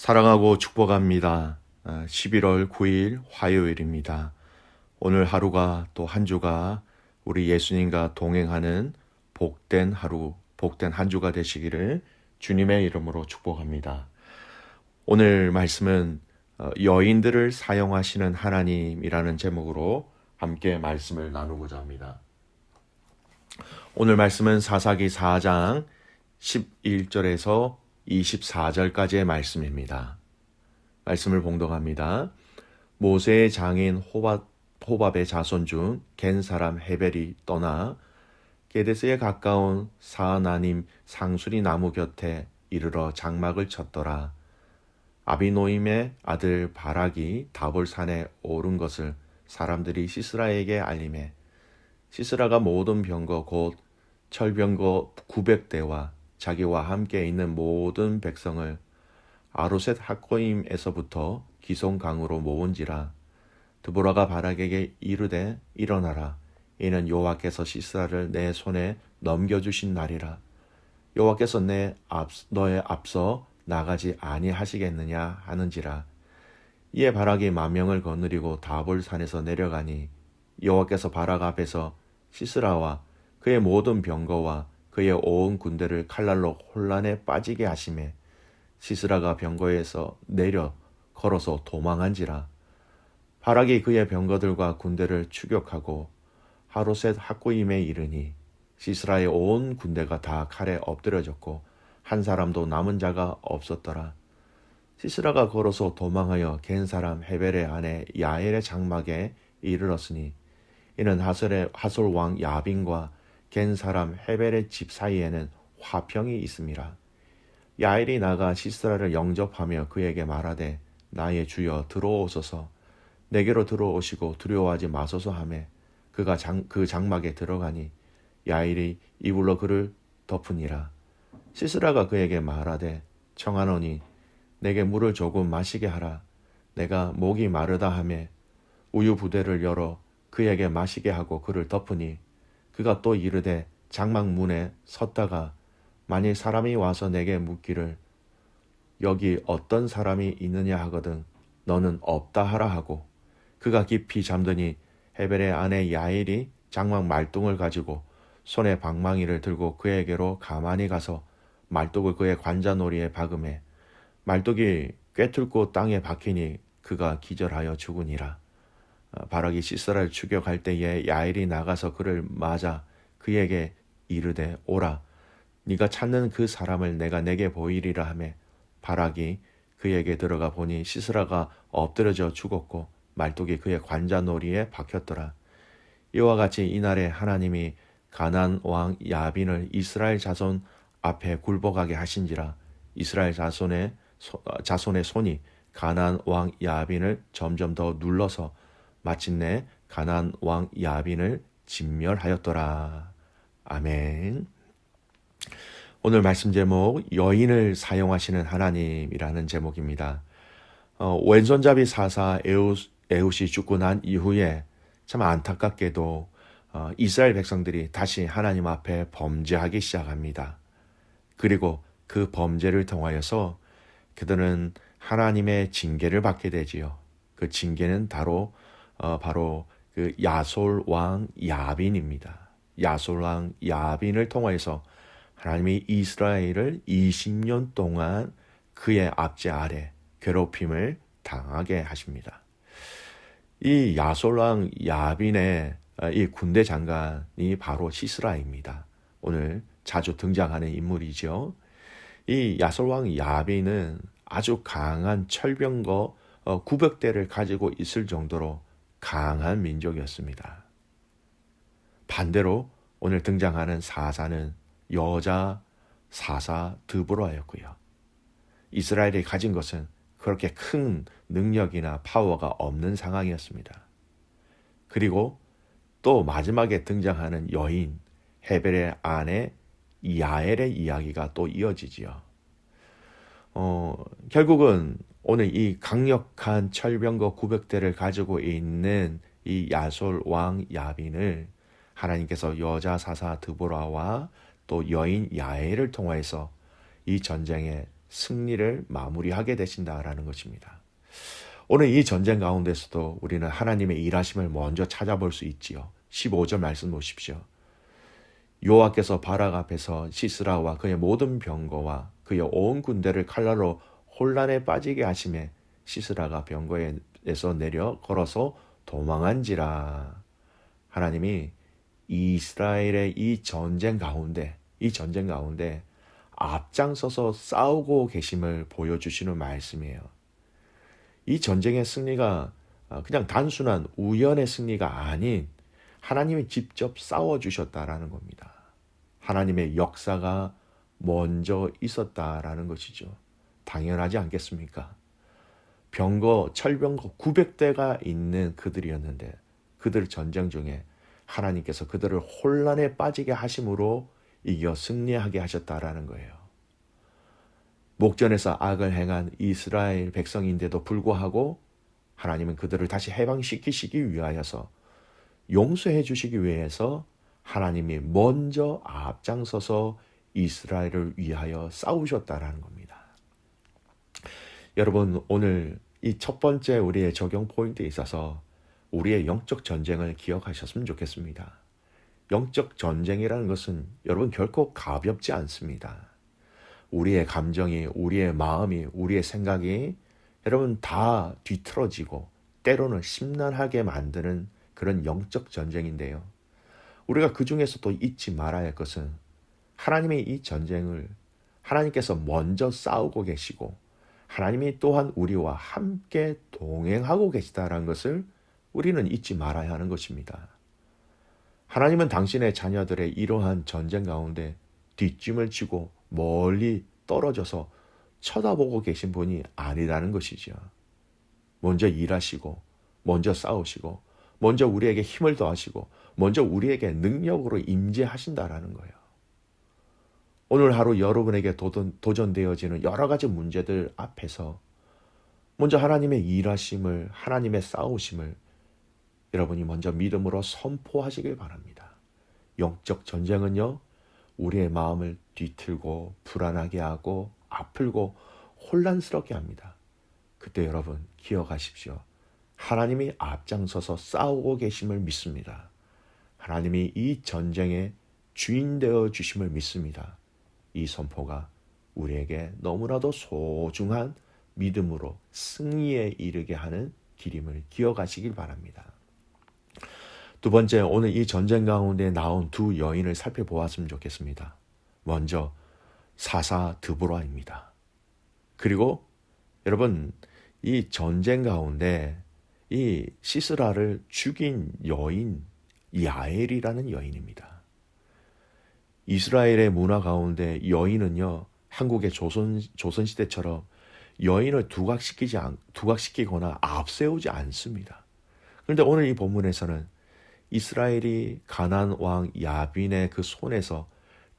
사랑하고 축복합니다. 11월 9일 화요일입니다. 오늘 하루가 또 한 주가 우리 예수님과 동행하는 복된 하루, 복된 한 주가 되시기를 주님의 이름으로 축복합니다. 오늘 말씀은 여인들을 사용하시는 하나님이라는 제목으로 함께 말씀을 나누고자 합니다. 오늘 말씀은 사사기 4장 11절에서 24절까지의 말씀입니다. 말씀을 봉독합니다. 모세의 장인 호밥의 자손 중 겐 사람 헤벨이 떠나 게데스에 가까운 사하나님 상수리 나무 곁에 이르러 장막을 쳤더라. 아비노임의 아들 바락이 다볼산에 오른 것을 사람들이 시스라에게 알림해 시스라가 모든 병거 곧 철병거 900대와 자기와 함께 있는 모든 백성을 아로셋 학고임에서부터 기송강으로 모은지라. 드보라가 바락에게 이르되 일어나라. 이는 여호와께서 시스라를 내 손에 넘겨주신 날이라. 여호와께서 너의 앞서 나가지 아니하시겠느냐 하는지라. 이에 바락이 만명을 거느리고 다볼산에서 내려가니 여호와께서 바락 앞에서 시스라와 그의 모든 병거와 그의 온 군대를 칼날로 혼란에 빠지게 하심에 시스라가 병거에서 내려 걸어서 도망한지라. 바락이 그의 병거들과 군대를 추격하고 하로셋 학고임에 이르니 시스라의 온 군대가 다 칼에 엎드려졌고 한 사람도 남은 자가 없었더라. 시스라가 걸어서 도망하여 겐 사람 헤벨의 아내 야엘의 장막에 이르렀으니 이는 하솔 왕 야빈과 겐 사람 헤벨의 집 사이에는 화평이 있음이라. 야엘이 나가 시스라를 영접하며 그에게 말하되 나의 주여 들어오소서. 내게로 들어오시고 두려워하지 마소서 하매 그가 그 장막에 들어가니 야엘이 이불로 그를 덮으니라. 시스라가 그에게 말하되 청하노니 내게 물을 조금 마시게 하라. 내가 목이 마르다 하매 우유 부대를 열어 그에게 마시게 하고 그를 덮으니 그가 또 이르되 장막 문에 섰다가 만일 사람이 와서 내게 묻기를 여기 어떤 사람이 있느냐 하거든 너는 없다 하라 하고 그가 깊이 잠드니 헤벨의 아내 야엘이 장막 말뚝을 가지고 손에 방망이를 들고 그에게로 가만히 가서 말뚝을 그의 관자놀이에 박음해 말뚝이 꿰뚫고 땅에 박히니 그가 기절하여 죽으니라. 바락이 시스라를 추격할 때에 야엘이 나가서 그를 맞아 그에게 이르되 오라. 네가 찾는 그 사람을 내게 보이리라 하매 바락이 그에게 들어가 보니 시스라가 엎드려져 죽었고 말뚝이 그의 관자놀이에 박혔더라. 이와 같이 이날에 하나님이 가나안 왕 야빈을 이스라엘 자손 앞에 굴복하게 하신지라. 이스라엘 자손의 손이 가나안 왕 야빈을 점점 더 눌러서 마침내 가나안 왕 야빈을 진멸하였더라. 아멘. 오늘 말씀 제목 여인을 사용하시는 하나님이라는 제목입니다. 왼손잡이 사사 에훗이 죽고 난 이후에 참 안타깝게도 이스라엘 백성들이 다시 하나님 앞에 범죄하기 시작합니다. 그리고 그 범죄를 통하여서 그들은 하나님의 징계를 받게 되지요. 그 징계는 바로 그 야솔 왕 야빈입니다. 야솔 왕 야빈을 통하여서 하나님이 이스라엘을 20년 동안 그의 압제 아래 괴롭힘을 당하게 하십니다. 이 야솔 왕 야빈의 이 군대 장관이 바로 시스라입니다. 오늘 자주 등장하는 인물이죠. 이 야솔 왕 야빈은 아주 강한 철병거 900대를 가지고 있을 정도로 강한 민족이었습니다. 반대로 오늘 등장하는 사사는 여자 사사 드보라였고요. 이스라엘이 가진 것은 그렇게 큰 능력이나 파워가 없는 상황이었습니다. 그리고 또 마지막에 등장하는 여인 헤벨의 아내 야엘의 이야기가 또 이어지지요. 결국은 오늘 이 강력한 철병거 900대를 가지고 있는 이 야솔 왕 야빈을 하나님께서 여자 사사 드보라와 또 여인 야엘을 통해서 이 전쟁에 승리를 마무리하게 되신다라는 것입니다. 오늘 이 전쟁 가운데서도 우리는 하나님의 일하심을 먼저 찾아볼 수 있지요. 15절 말씀 보십시오. 여호와께서 바락 앞에서 시스라와 그의 모든 병거와 그의 온 군대를 칼날로 혼란에 빠지게 하심에 시스라가 병거에서 내려 걸어서 도망한지라. 하나님이 이스라엘의 이 전쟁 가운데 앞장서서 싸우고 계심을 보여주시는 말씀이에요. 이 전쟁의 승리가 그냥 단순한 우연의 승리가 아닌 하나님이 직접 싸워주셨다라는 겁니다. 하나님의 역사가 먼저 있었다라는 것이죠. 당연하지 않겠습니까? 철병거 900대가 있는 그들이었는데 그들 전쟁 중에 하나님께서 그들을 혼란에 빠지게 하심으로 이겨 승리하게 하셨다라는 거예요. 목전에서 악을 행한 이스라엘 백성인데도 불구하고 하나님은 그들을 다시 해방시키시기 위하여서 용서해 주시기 위해서 하나님이 먼저 앞장서서 이스라엘을 위하여 싸우셨다라는 겁니다. 여러분, 오늘 이 첫 번째 우리의 적용 포인트에 있어서 우리의 영적 전쟁을 기억하셨으면 좋겠습니다. 영적 전쟁이라는 것은 여러분 결코 가볍지 않습니다. 우리의 감정이, 우리의 마음이, 우리의 생각이 여러분 다 뒤틀어지고 때로는 심란하게 만드는 그런 영적 전쟁인데요. 우리가 그 중에서도 잊지 말아야 할 것은 하나님의 이 전쟁을 하나님께서 먼저 싸우고 계시고 하나님이 또한 우리와 함께 동행하고 계시다라는 것을 우리는 잊지 말아야 하는 것입니다. 하나님은 당신의 자녀들의 이러한 전쟁 가운데 뒷짐을 지고 멀리 떨어져서 쳐다보고 계신 분이 아니라는 것이죠. 먼저 일하시고, 먼저 싸우시고, 먼저 우리에게 힘을 더하시고, 먼저 우리에게 능력으로 임재하신다라는 거예요. 오늘 하루 여러분에게 도전되어지는 여러 가지 문제들 앞에서 먼저 하나님의 일하심을, 하나님의 싸우심을 여러분이 먼저 믿음으로 선포하시길 바랍니다. 영적 전쟁은요, 우리의 마음을 뒤틀고 불안하게 하고 아플고 혼란스럽게 합니다. 그때 여러분 기억하십시오. 하나님이 앞장서서 싸우고 계심을 믿습니다. 하나님이 이 전쟁의 주인 되어 주심을 믿습니다. 이 선포가 우리에게 너무나도 소중한 믿음으로 승리에 이르게 하는 길임을 기억하시길 바랍니다. 두 번째, 오늘 이 전쟁 가운데 나온 두 여인을 살펴보았으면 좋겠습니다. 먼저 사사 드보라입니다. 그리고 여러분, 이 전쟁 가운데 이 시스라를 죽인 여인 야엘이라는 여인입니다. 이스라엘의 문화 가운데 여인은요, 한국의 조선시대처럼 여인을 두각시키거나 앞세우지 않습니다. 그런데 오늘 이 본문에서는 이스라엘이 가나안 왕 야빈의 그 손에서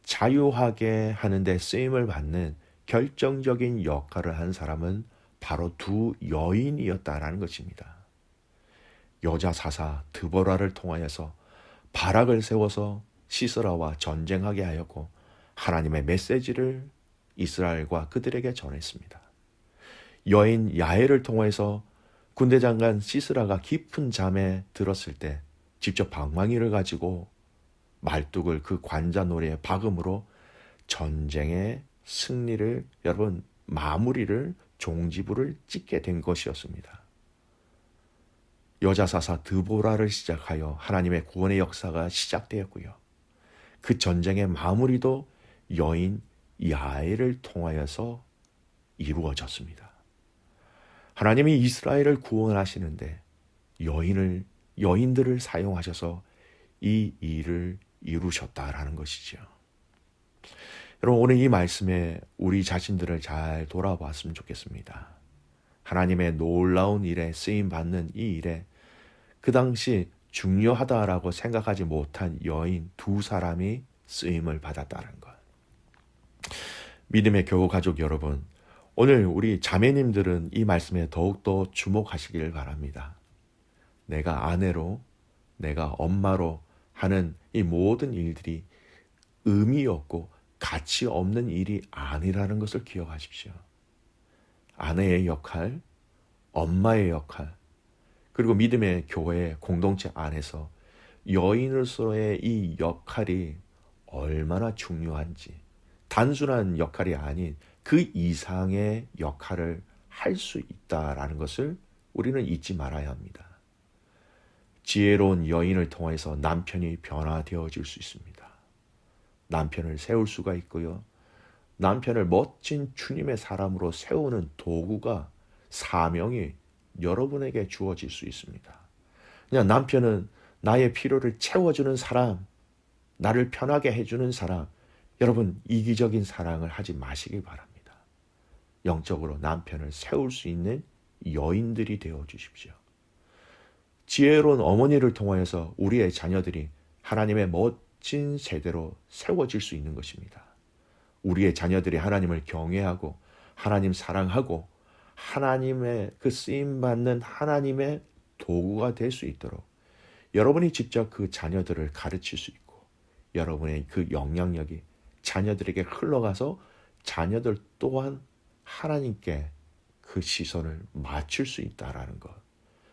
자유하게 하는데 쓰임을 받는 결정적인 역할을 한 사람은 바로 두 여인이었다라는 것입니다. 여자 사사 드보라를 통하여서 바락을 세워서 시스라와 전쟁하게 하였고 하나님의 메시지를 이스라엘과 그들에게 전했습니다. 여인 야엘을 통해서 군대 장관 시스라가 깊은 잠에 들었을 때 직접 방망이를 가지고 말뚝을 그 관자놀이의 박음으로 전쟁의 승리를 여러분 마무리를 종지부를 찍게 된 것이었습니다. 여자 사사 드보라를 시작하여 하나님의 구원의 역사가 시작되었고요. 그 전쟁의 마무리도 여인 야엘을 통하여서 이루어졌습니다. 하나님이 이스라엘을 구원하시는데 여인들을 사용하셔서 이 일을 이루셨다라는 것이죠. 여러분, 오늘 이 말씀에 우리 자신들을 잘 돌아봤으면 좋겠습니다. 하나님의 놀라운 일에 쓰임받는 이 일에 그 당시 중요하다라고 생각하지 못한 여인 두 사람이 쓰임을 받았다는 것. 믿음의 교우 가족 여러분, 오늘 우리 자매님들은 이 말씀에 더욱더 주목하시길 바랍니다. 내가 아내로, 내가 엄마로 하는 이 모든 일들이 의미 없고 가치 없는 일이 아니라는 것을 기억하십시오. 아내의 역할, 엄마의 역할, 그리고 믿음의 교회 공동체 안에서 여인으로서의 이 역할이 얼마나 중요한지, 단순한 역할이 아닌 그 이상의 역할을 할 수 있다라는 것을 우리는 잊지 말아야 합니다. 지혜로운 여인을 통해서 남편이 변화되어질 수 있습니다. 남편을 세울 수가 있고요. 남편을 멋진 주님의 사람으로 세우는 도구가, 사명이 여러분에게 주어질 수 있습니다. 그냥 남편은 나의 필요를 채워주는 사람, 나를 편하게 해주는 사람, 여러분 이기적인 사랑을 하지 마시기 바랍니다. 영적으로 남편을 세울 수 있는 여인들이 되어 주십시오. 지혜로운 어머니를 통하여서 우리의 자녀들이 하나님의 멋진 세대로 세워질 수 있는 것입니다. 우리의 자녀들이 하나님을 경외하고 하나님 사랑하고 하나님의 그 쓰임받는 하나님의 도구가 될 수 있도록 여러분이 직접 그 자녀들을 가르칠 수 있고 여러분의 그 영향력이 자녀들에게 흘러가서 자녀들 또한 하나님께 그 시선을 맞출 수 있다라는 것,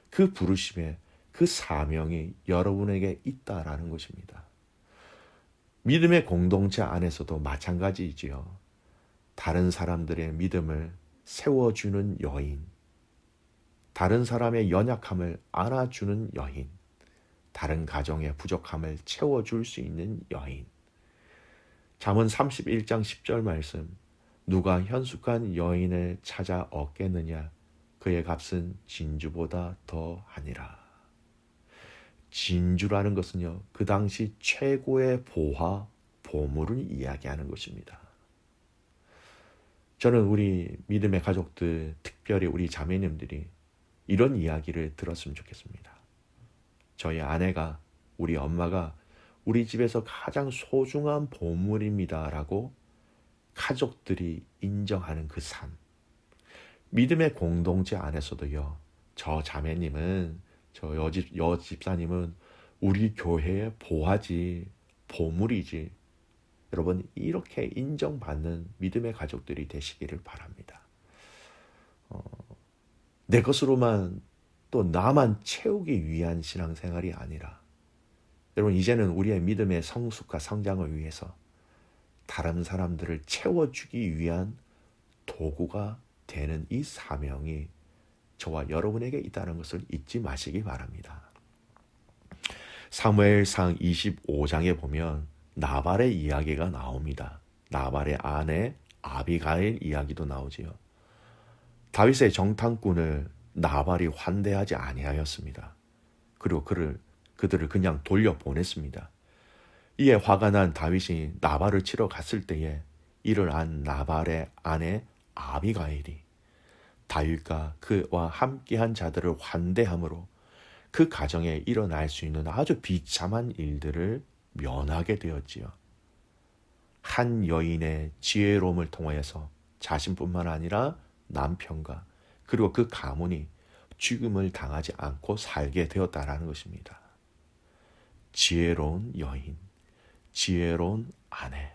그 부르심에 그 사명이 여러분에게 있다라는 것입니다. 믿음의 공동체 안에서도 마찬가지이지요. 다른 사람들의 믿음을 세워주는 여인, 다른 사람의 연약함을 안아주는 여인, 다른 가정의 부족함을 채워줄 수 있는 여인. 잠언 31장 10절 말씀, 누가 현숙한 여인을 찾아 얻겠느냐, 그의 값은 진주보다 더하니라. 진주라는 것은요, 그 당시 최고의 보화, 보물을 이야기하는 것입니다. 저는 우리 믿음의 가족들, 특별히 우리 자매님들이 이런 이야기를 들었으면 좋겠습니다. 저희 아내가, 우리 엄마가 우리 집에서 가장 소중한 보물입니다라고 가족들이 인정하는 그 삶. 믿음의 공동체 안에서도요, 저 자매님은, 저 여집사님은 우리 교회의 보화지, 보물이지. 여러분, 이렇게 인정받는 믿음의 가족들이 되시기를 바랍니다. 내 것으로만 또 나만 채우기 위한 신앙생활이 아니라, 여러분 이제는 우리의 믿음의 성숙과 성장을 위해서 다른 사람들을 채워주기 위한 도구가 되는 이 사명이 저와 여러분에게 있다는 것을 잊지 마시기 바랍니다. 사무엘상 25장에 보면 나발의 이야기가 나옵니다. 나발의 아내 아비가일 이야기도 나오지요. 다윗의 정탐꾼을 나발이 환대하지 아니하였습니다. 그리고 그들을 그냥 돌려보냈습니다. 이에 화가 난 다윗이 나발을 치러 갔을 때에 이를 안 나발의 아내 아비가일이 다윗과 그와 함께한 자들을 환대함으로 그 가정에 일어날 수 있는 아주 비참한 일들을 면하게 되었지요. 한 여인의 지혜로움을 통하여서 자신뿐만 아니라 남편과 그리고 그 가문이 죽음을 당하지 않고 살게 되었다라는 것입니다. 지혜로운 여인, 지혜로운 아내,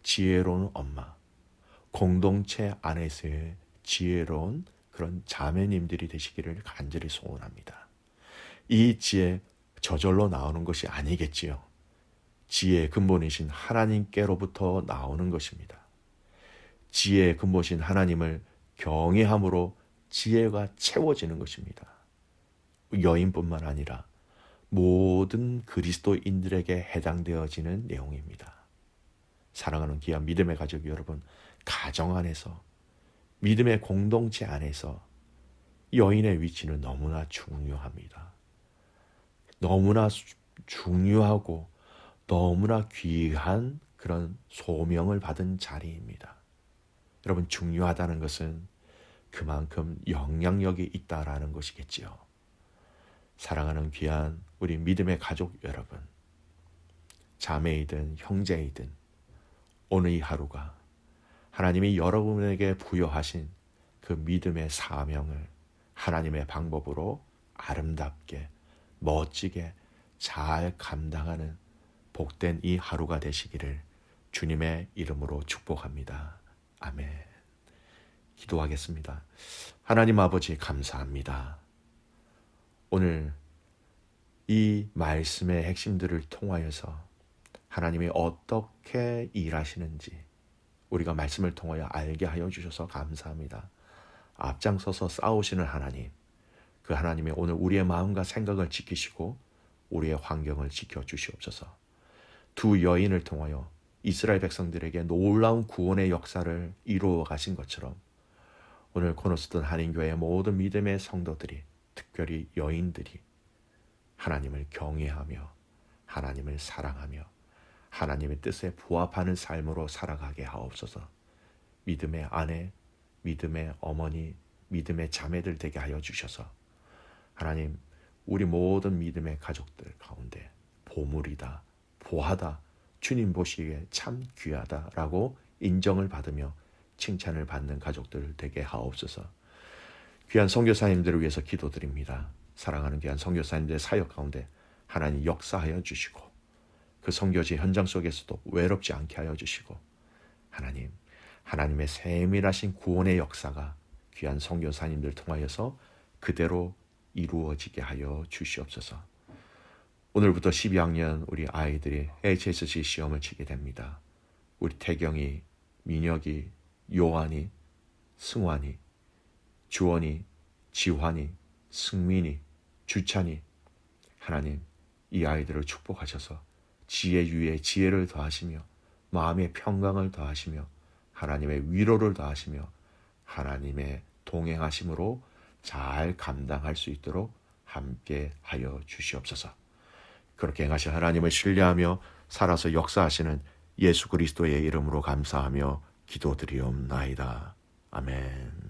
지혜로운 엄마, 공동체 안에서의 지혜로운 그런 자매님들이 되시기를 간절히 소원합니다. 이 지혜 저절로 나오는 것이 아니겠지요. 지혜의 근본이신 하나님께로부터 나오는 것입니다. 지혜의 근본이신 하나님을 경외함으로 지혜가 채워지는 것입니다. 여인뿐만 아니라 모든 그리스도인들에게 해당되어지는 내용입니다. 사랑하는 귀한 믿음의 가족 여러분, 가정 안에서, 믿음의 공동체 안에서 여인의 위치는 너무나 중요합니다. 너무나 중요하고 너무나 귀한 그런 소명을 받은 자리입니다. 여러분, 중요하다는 것은 그만큼 영향력이 있다라는 것이겠지요. 사랑하는 귀한 우리 믿음의 가족 여러분, 자매이든 형제이든 오늘 이 하루가 하나님이 여러분에게 부여하신 그 믿음의 사명을 하나님의 방법으로 아름답게 멋지게 잘 감당하는 복된 이 하루가 되시기를 주님의 이름으로 축복합니다. 아멘. 기도하겠습니다. 하나님 아버지 감사합니다. 오늘 이 말씀의 핵심들을 통하여서 하나님이 어떻게 일하시는지 우리가 말씀을 통하여 알게 하여 주셔서 감사합니다. 앞장서서 싸우시는 하나님, 그 하나님이 오늘 우리의 마음과 생각을 지키시고 우리의 환경을 지켜주시옵소서. 두 여인을 통하여 이스라엘 백성들에게 놀라운 구원의 역사를 이루어 가신 것처럼 오늘 코너스턴 한인교회의 모든 믿음의 성도들이, 특별히 여인들이 하나님을 경외하며 하나님을 사랑하며 하나님의 뜻에 부합하는 삶으로 살아가게 하옵소서. 믿음의 아내, 믿음의 어머니, 믿음의 자매들 되게 하여 주셔서 하나님, 우리 모든 믿음의 가족들 가운데 보물이다, 보하다, 주님 보시기에 참 귀하다라고 인정을 받으며 칭찬을 받는 가족들 되게 하옵소서. 귀한 선교사님들을 위해서 기도드립니다. 사랑하는 귀한 선교사님들의 사역 가운데 하나님 역사하여 주시고 그 선교지 현장 속에서도 외롭지 않게 하여 주시고 하나님, 하나님의 세밀하신 구원의 역사가 귀한 선교사님들 통하여서 그대로 이루어지게 하여 주시옵소서. 오늘부터 12학년 우리 아이들이 HSC 시험을 치게 됩니다. 우리 태경이, 민혁이, 요한이, 승환이, 주원이, 지환이, 승민이, 주찬이, 하나님 이 아이들을 축복하셔서 지혜 위에 지혜를 더하시며 마음의 평강을 더하시며 하나님의 위로를 더하시며 하나님의 동행하심으로 잘 감당할 수 있도록 함께 하여 주시옵소서. 그렇게 행하신 하나님을 신뢰하며 살아서 역사하시는 예수 그리스도의 이름으로 감사하며 기도드리옵나이다. 아멘.